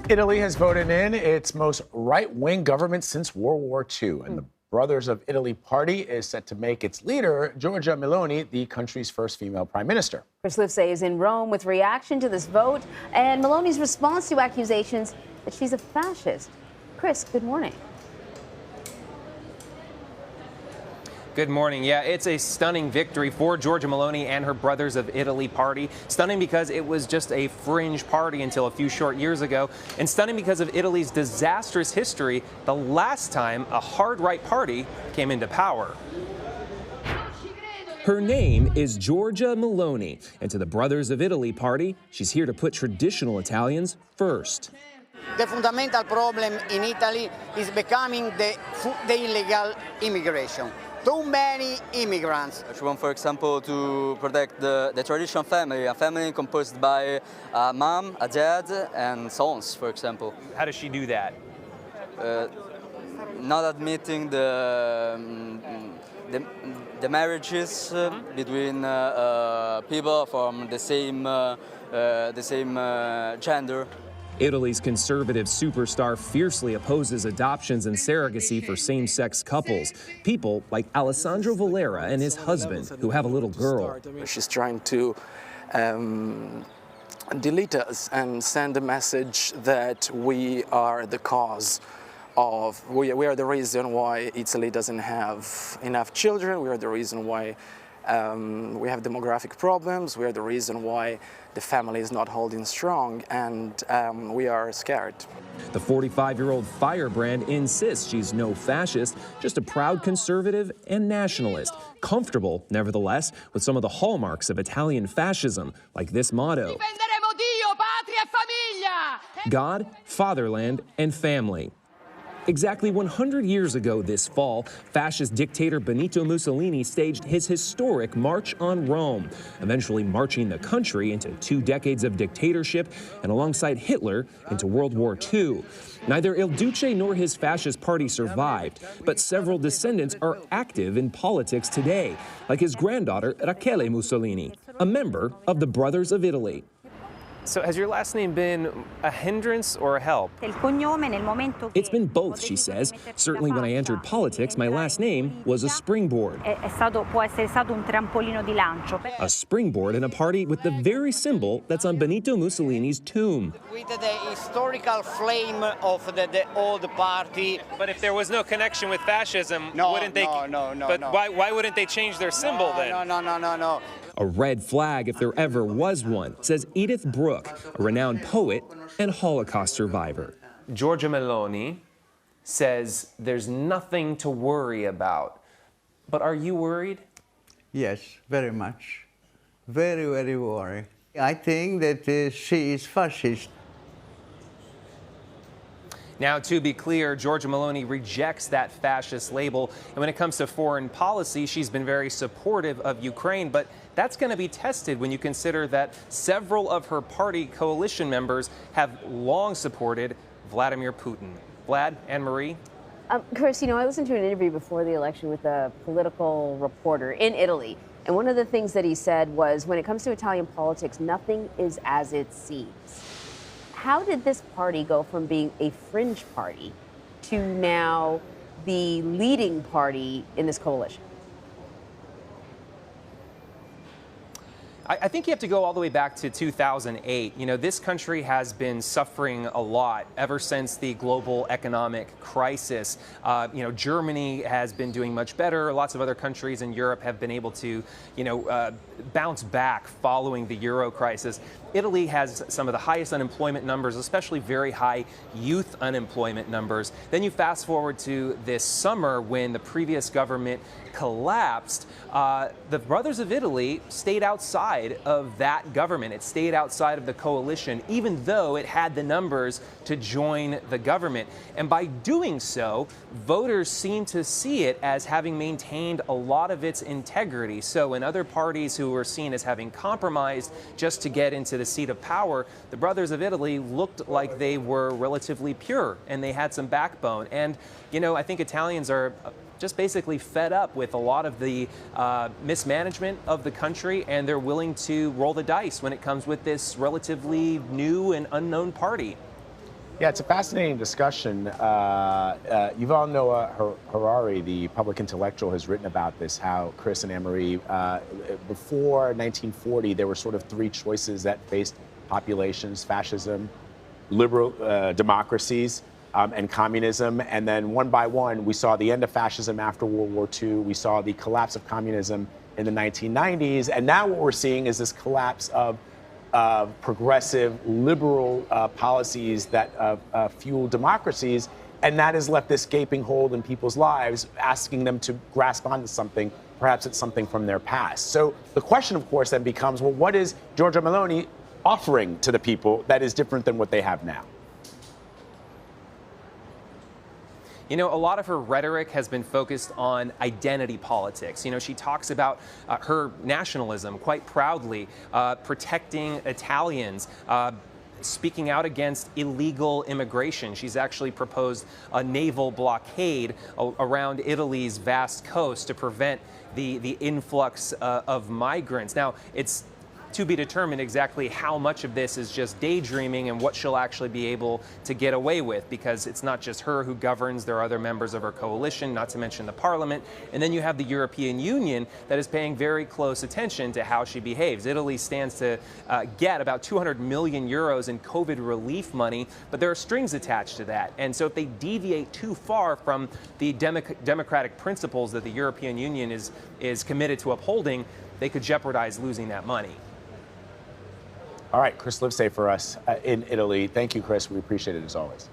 Italy has voted in its most right-wing government since World War II, and the Brothers of Italy party is set to make its leader, Giorgia Meloni, the country's first female prime minister. Chris Livesay is in Rome with reaction to this vote and Meloni's response to accusations that she's a fascist. Chris, good morning. Good morning. Yeah, it's a stunning victory for Giorgia Meloni and her Brothers of Italy party. Stunning because it was just a fringe party until a few short years ago, and stunning because of Italy's disastrous history the last time a hard-right party came into power. Her name is Giorgia Meloni, and to the Brothers of Italy party, she's here to put traditional Italians first. The fundamental problem in Italy is becoming the illegal immigration. Too many immigrants. She wants, for example, to protect the traditional family, a family composed by a mom, a dad, and sons, for example. How does she do that? Not admitting the marriages between people from the same gender. Italy's conservative superstar fiercely opposes adoptions and surrogacy for same-sex couples. People like Alessandro Valera and his husband, who have a little girl. She's trying to delete us and send a message that we are the cause of, we are the reason why Italy doesn't have enough children, we are the reason why we have demographic problems, we are the reason why the family is not holding strong, and we are scared. The 45-year-old firebrand insists she's no fascist, just a proud conservative and nationalist, comfortable, nevertheless, with some of the hallmarks of Italian fascism, like this motto: God, fatherland, and family. Exactly 100 years ago this fall, fascist dictator Benito Mussolini staged his historic March on Rome, eventually marching the country into 2 decades of dictatorship and alongside Hitler into World War II. Neither Il Duce nor his fascist party survived, but several descendants are active in politics today, like his granddaughter Rachele Mussolini, a member of the Brothers of Italy. So has your last name been a hindrance or a help? It's been both, she says. Certainly when I entered politics, my last name was a springboard. A springboard in a party with the very symbol that's on Benito Mussolini's tomb. With the historical flame of the old party. But if there was no connection with fascism, wouldn't they? No. But why wouldn't they change their symbol then? No. A red flag, if there ever was one, says Edith Brooke, a renowned poet and Holocaust survivor. Giorgia Meloni says there's nothing to worry about. But are you worried? Yes, very much. Very, very worried. I think that she is fascist. Now, to be clear, Giorgia Meloni rejects that fascist label. And when it comes to foreign policy, she's been very supportive of Ukraine. But that's going to be tested when you consider that several of her party coalition members have long supported Vladimir Putin. Vlad, Anne-Marie? Chris, I listened to an interview before the election with a political reporter in Italy. And one of the things that he said was, when it comes to Italian politics, nothing is as it seems. How did this party go from being a fringe party to now the leading party in this coalition? I think you have to go all the way back to 2008. This country has been suffering a lot ever since the global economic crisis. Germany has been doing much better. Lots of other countries in Europe have been able to, bounce back following the Euro crisis. Italy has some of the highest unemployment numbers, especially very high youth unemployment numbers. Then you fast forward to this summer when the previous government collapsed. The Brothers of Italy stayed outside of that government. It stayed outside of the coalition, even though it had the numbers to join the government. And by doing so, voters seem to see it as having maintained a lot of its integrity. So in other parties who were seen as having compromised just to get into the seat of power, the Brothers of Italy looked like they were relatively pure and they had some backbone. And, I think Italians are just basically fed up with a lot of the mismanagement of the country, and they're willing to roll the dice when it comes with this relatively new and unknown party. Yeah, it's a fascinating discussion. Yuval Noah Harari, the public intellectual, has written about this, how Chris and Anne-Marie, before 1940, there were sort of three choices that faced populations: fascism, liberal democracies, and communism. And then one by one, we saw the end of fascism after World War II. We saw the collapse of communism in the 1990s. And now what we're seeing is this collapse of progressive, liberal policies that fuel democracies. And that has left this gaping hole in people's lives, asking them to grasp onto something. Perhaps it's something from their past. So the question, of course, then becomes, well, what is Giorgia Meloni offering to the people that is different than what they have now? You know, a lot of her rhetoric has been focused on identity politics. You know, she talks about her nationalism quite proudly, protecting Italians, speaking out against illegal immigration. She's actually proposed a naval blockade around Italy's vast coast to prevent the influx of migrants. Now, it's to be determined exactly how much of this is just daydreaming and what she'll actually be able to get away with, because it's not just her who governs. There are other members of her coalition, not to mention the parliament. And then you have the European Union that is paying very close attention to how she behaves. Italy stands to get about 200 million euros in COVID relief money, but there are strings attached to that. And so if they deviate too far from the democratic principles that the European Union is committed to upholding, they could jeopardize losing that money. All right, Chris Livesay for us in Italy. Thank you, Chris. We appreciate it as always.